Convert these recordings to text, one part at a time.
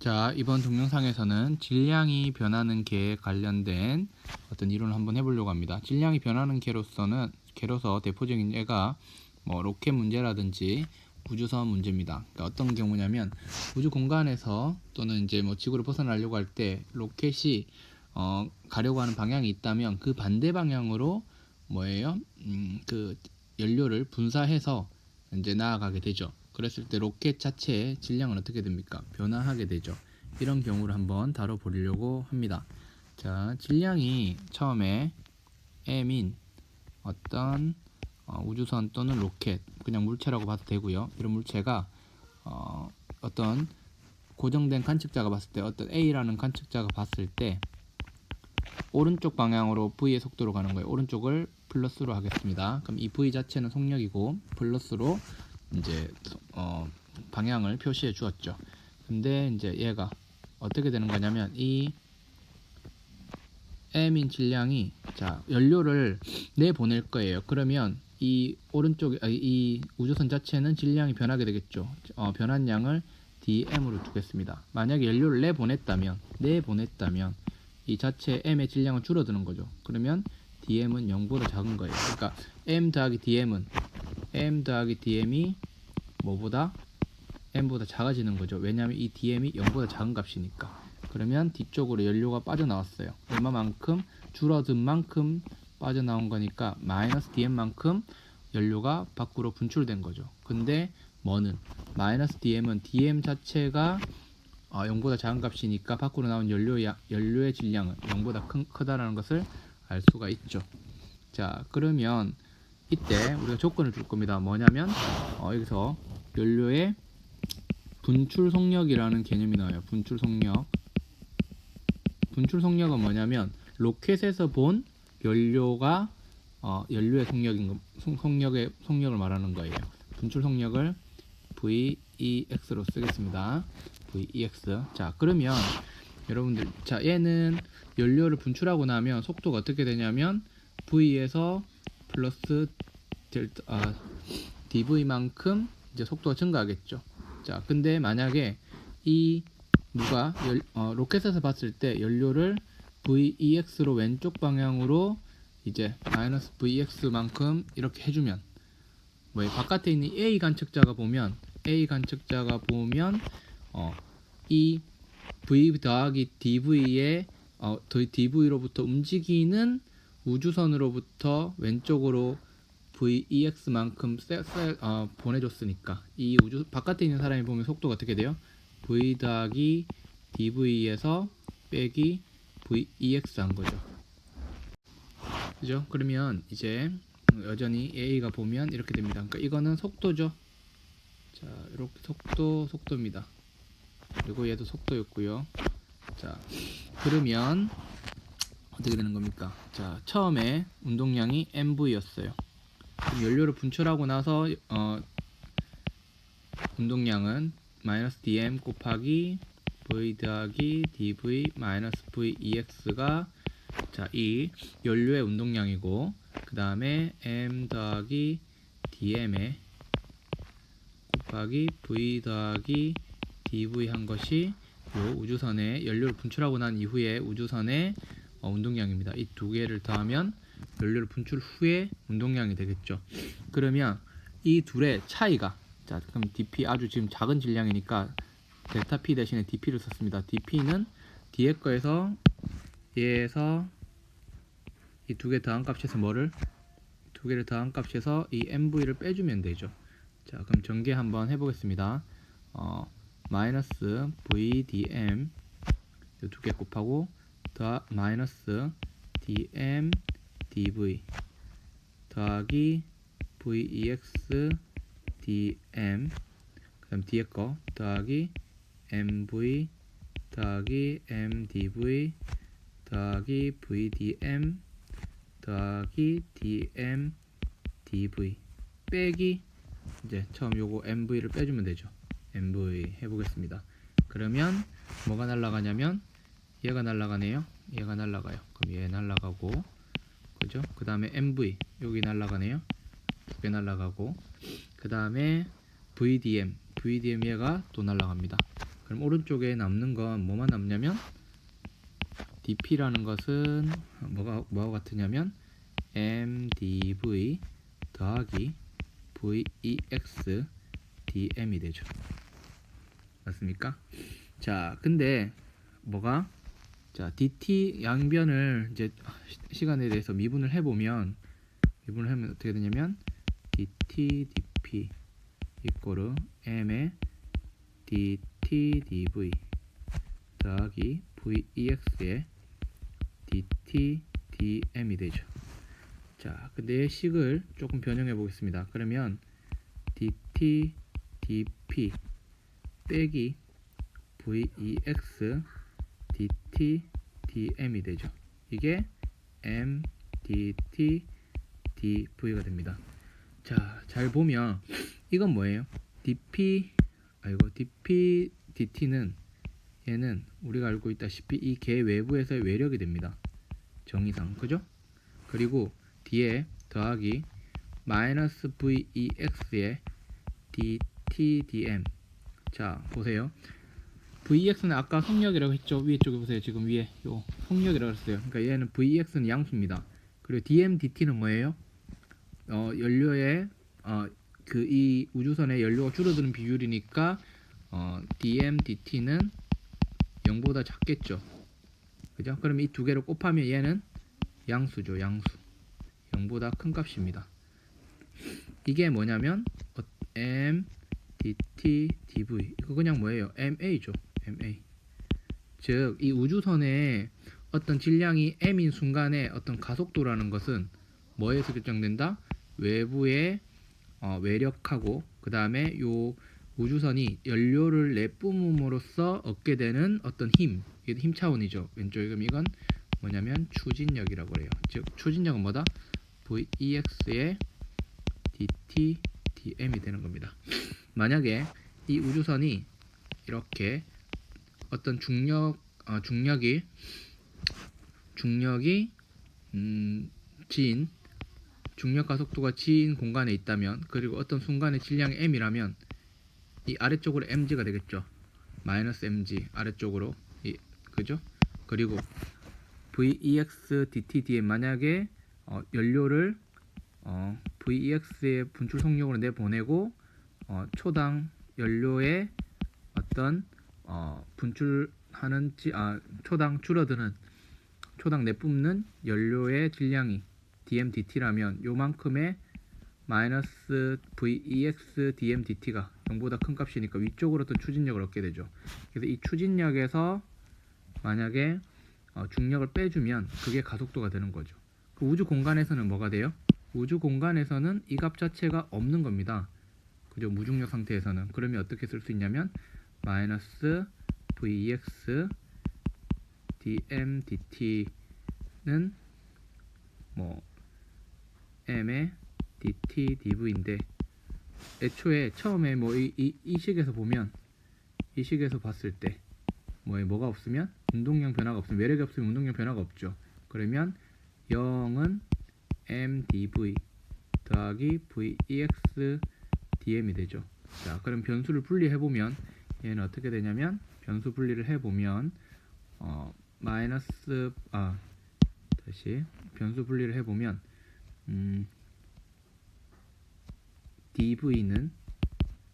자, 이번 동영상에서는 질량이 변하는 개에 관련된 어떤 이론을 한번 해보려고 합니다. 질량이 변하는 개로서 대표적인 예가 로켓 문제라든지 우주선 문제입니다. 그러니까 어떤 경우냐면 우주 공간에서 또는 이제 지구를 벗어나려고 할 때 로켓이 가려고 하는 방향이 있다면 그 반대 방향으로 그 연료를 분사해서 이제 나아가게 되죠. 그랬을 때 로켓 자체의 질량은 어떻게 됩니까? 변화하게 되죠. 이런 경우를 한번 다뤄보려고 합니다. 자, 질량이 처음에 m인 어떤 우주선 또는 로켓, 그냥 물체라고 봐도 되고요. 이런 물체가 어떤 고정된 관측자가 봤을 때, 어떤 A라는 관측자가 봤을 때 오른쪽 방향으로 V의 속도로 가는 거예요. 오른쪽을 플러스로 하겠습니다. 그럼 이 V 자체는 속력이고 플러스로 이제 방향을 표시해 주었죠. 근데 이제 얘가 어떻게 되는 거냐면 이 m인 질량이 연료를 내보낼 거예요. 그러면 이 오른쪽 이 우주선 자체는 질량이 변하게 되겠죠. 변한 양을 dm으로 두겠습니다. 만약에 연료를 내보냈다면 이 자체 m의 질량은 줄어드는 거죠. 그러면 dm은 0보다 작은 거예요. 그러니까 m 더하기 dm이 뭐보다 m보다 작아지는 거죠. 왜냐하면 이 dm이 0보다 작은 값이니까. 그러면 뒤쪽으로 연료가 빠져나왔어요. 얼마만큼? 줄어든 만큼 빠져나온 거니까 마이너스 dm만큼 연료가 밖으로 분출된 거죠. 근데 마이너스 dm은 dm 자체가 0보다 작은 값이니까 밖으로 나온 연료의 질량은 0보다 크다라는 것을 알 수가 있죠. 자, 그러면 이때 우리가 조건을 줄 겁니다. 뭐냐면 여기서 연료의 분출 속력이라는 개념이 나와요. 분출 속력은 뭐냐면 로켓에서 본 연료가 연료의 속력을 말하는 거예요. 분출 속력을 VEX로 쓰겠습니다. VEX. 자, 그러면 여러분들, 얘는 연료를 분출하고 나면 속도가 어떻게 되냐면 V에서 플러스 dV만큼 이제 속도가 증가하겠죠. 자, 근데 만약에 로켓에서 봤을 때 연료를 VEX로 왼쪽 방향으로 이제 마이너스 VX만큼 이렇게 해주면 바깥에 있는 A 관측자가 보면 이 V 더하기 DV의 DV로부터 움직이는 우주선으로부터 왼쪽으로 VEX만큼 보내줬으니까 이 바깥에 있는 사람이 보면 속도가 어떻게 돼요? V 더하기 DV에서 빼기 VEX 한 거죠. 그죠? 그러면 이제 여전히 A가 보면 이렇게 됩니다. 그러니까 이거는 속도죠. 자, 이렇게 속도입니다. 그리고 얘도 속도였고요. 자, 그러면 어떻게 되는 겁니까? 자, 처음에 운동량이 mv였어요. 연료를 분출하고 나서 운동량은 마이너스 dm 곱하기 v 더하기 dv 마이너스 vex가 이 연료의 운동량이고, 그 다음에 m 더하기 dm에 곱하기 v 더하기 dv 한 것이 요 우주선의 연료를 분출하고 난 이후에 우주선의 운동량입니다. 이 두 개를 더하면 연료를 분출 후에 운동량이 되겠죠. 그러면 이 둘의 차이가, 그럼 dp 아주 지금 작은 질량이니까 델타 p 대신에 dp를 썼습니다. dp는 뒤에 거에서 얘에서 이 두 개 더한 값에서 두 개를 더한 값에서 이 mv를 빼주면 되죠. 자, 그럼 전개 한번 해보겠습니다. 마이너스 vdm 두 개 곱하고 더 마이너스 dm dv 더하기 vex dm, 그 다음 뒤에 거 더하기 mv 더하기 mdv 더하기 vdm 더하기 dm dv 빼기 이제 처음 요거 mv를 빼주면 되죠. mv 해보겠습니다. 그러면 뭐가 날아가냐면 얘가 날아가네요. 얘가 날아가요. 그럼 얘 날아가고, 그죠? 그 다음에 mv 여기 날아가네요. 두 개 날아가고, 그 다음에 vdm 얘가 또 날아갑니다. 그럼 오른쪽에 남는 건 뭐만 남냐면 dp라는 것은 뭐와 같으냐면 mdv 더하기 vex dm이 되죠. 맞습니까? 자, 근데 자, dt 양변을 이제 시간에 대해서 미분을 해보면 어떻게 되냐면 dt dp 이꼬르 m의 dt dv 더하기 vex의 dt dm이 되죠. 자, 근데 식을 조금 변형해 보겠습니다. 그러면 dt dp 빼기 vex dt dm이 되죠. 이게 m dt dv가 됩니다. 자, 잘 보면 이건 뭐예요? dp dt는 얘는 우리가 알고 있다시피 이 개 외부에서의 외력이 됩니다. 정의상, 그죠? 그리고 뒤에 더하기 마이너스 vex의 dt dm. 자, 보세요. vx는 아까 속력이라고 했죠. 위에 쪽에 보세요. 지금 위에 요 속력이라고 했어요. 그러니까 얘는 vx는 양수입니다. 그리고 dm dt는 뭐예요? 연료의 이 우주선의 연료가 줄어드는 비율이니까 dm dt는 0보다 작겠죠. 그죠? 그럼 이 두 개를 곱하면 얘는 양수죠. 양수. 0보다 큰 값입니다. 이게 뭐냐면 m dt dv 이거 그냥 뭐예요? ma죠. ma. 즉 이 우주선의 어떤 질량이 m인 순간에 어떤 가속도라는 것은 뭐에서 결정된다? 외부의 외력하고 그 다음에 요 우주선이 연료를 내뿜음으로써 얻게 되는 어떤 힘, 이게 힘 차원이죠. 왼쪽에. 그럼 이건 뭐냐면 추진력이라고 해요. 즉 추진력은 뭐다? Vex의 dt dm이 되는 겁니다. 만약에 이 우주선이 이렇게 어떤 중력이 진 중력 가속도가 진 공간에 있다면, 그리고 어떤 순간의 질량이 m이라면 이 아래쪽으로 mg가 되겠죠. 마이너스 mg 아래쪽으로 그죠? 그리고 vex dt dm 만약에 연료를 vex의 분출 속력으로 내보내고 초당 연료의 어떤 분출하는 초당 내뿜는 연료의 질량이 dm dt라면 요만큼의 마이너스 vex dm dt가 0보다 큰 값이니까 위쪽으로 또 추진력을 얻게 되죠. 그래서 이 추진력에서 만약에 중력을 빼주면 그게 가속도가 되는 거죠. 그 우주 공간에서는 뭐가 돼요? 우주 공간에서는 이 값 자체가 없는 겁니다. 그죠? 무중력 상태에서는. 그러면 어떻게 쓸 수 있냐면 마이너스 vex dm dt는 m의 dt dv인데, 애초에 처음에 이 식에서 보면, 이 식에서 봤을 때 뭐가 없으면 운동량 변화가 없으면, 외력이 없으면 운동량 변화가 없죠. 그러면 0은 m dv 더하기 vex dm이 되죠. 자, 그럼 변수를 분리해 보면 얘는 어떻게 되냐면, 변수 분리를 해 보면 변수 분리를 해 보면 dv는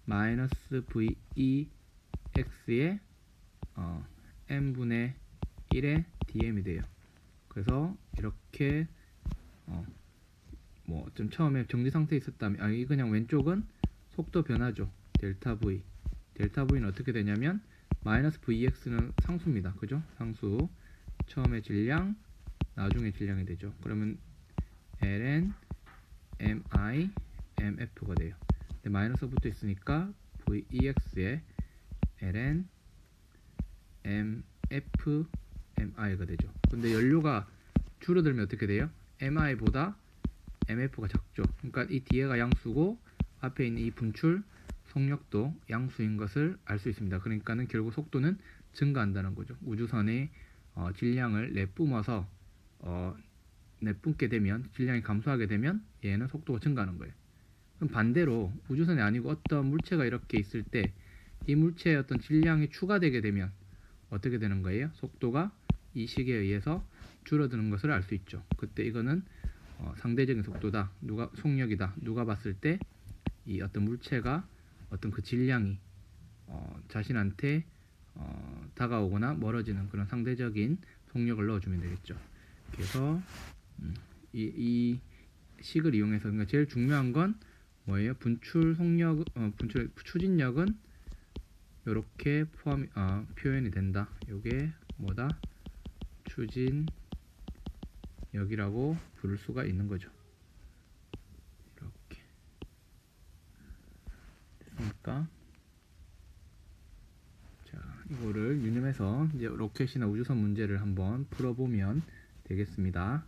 마이너스 vex의 n분의 1의 dm이 돼요. 그래서 이렇게 좀 처음에 정지 상태에 있었다면, 이 그냥 왼쪽은 속도 변화죠. 델타 v는 어떻게 되냐면 마이너스 vx는 상수입니다. 그죠? 상수. 처음에 질량, 나중에 질량이 되죠. 그러면 ln mi mf가 돼요. 근데 마이너스 붙어 있으니까 vex의 ln mf mi가 되죠. 근데 연료가 줄어들면 어떻게 돼요? mi보다 mf가 작죠. 그러니까 이 뒤에가 양수고 앞에 있는 이 분출 속력도 양수인 것을 알 수 있습니다. 그러니까는 결국 속도는 증가한다는 거죠. 우주선의 질량을 내뿜어서 내뿜게 되면, 질량이 감소하게 되면 얘는 속도가 증가하는 거예요. 그럼 반대로 우주선이 아니고 어떤 물체가 이렇게 있을 때 이 물체의 어떤 질량이 추가되게 되면 어떻게 되는 거예요? 속도가 이 식에 의해서 줄어드는 것을 알 수 있죠. 그때 이거는 상대적인 속도다, 속력이다. 누가 봤을 때 이 어떤 물체가 어떤 그 질량이 자신한테 다가오거나 멀어지는 그런 상대적인 속력을 넣어주면 되겠죠. 그래서 이 식을 이용해서 그러니까 제일 중요한 건 뭐예요? 분출 속력, 분출 추진력은 이렇게 표현이 된다. 이게 뭐다? 추진력이라고 부를 수가 있는 거죠. 이렇게 됐습니까? 자, 이거를 유념해서 이제 로켓이나 우주선 문제를 한번 풀어보면 되겠습니다.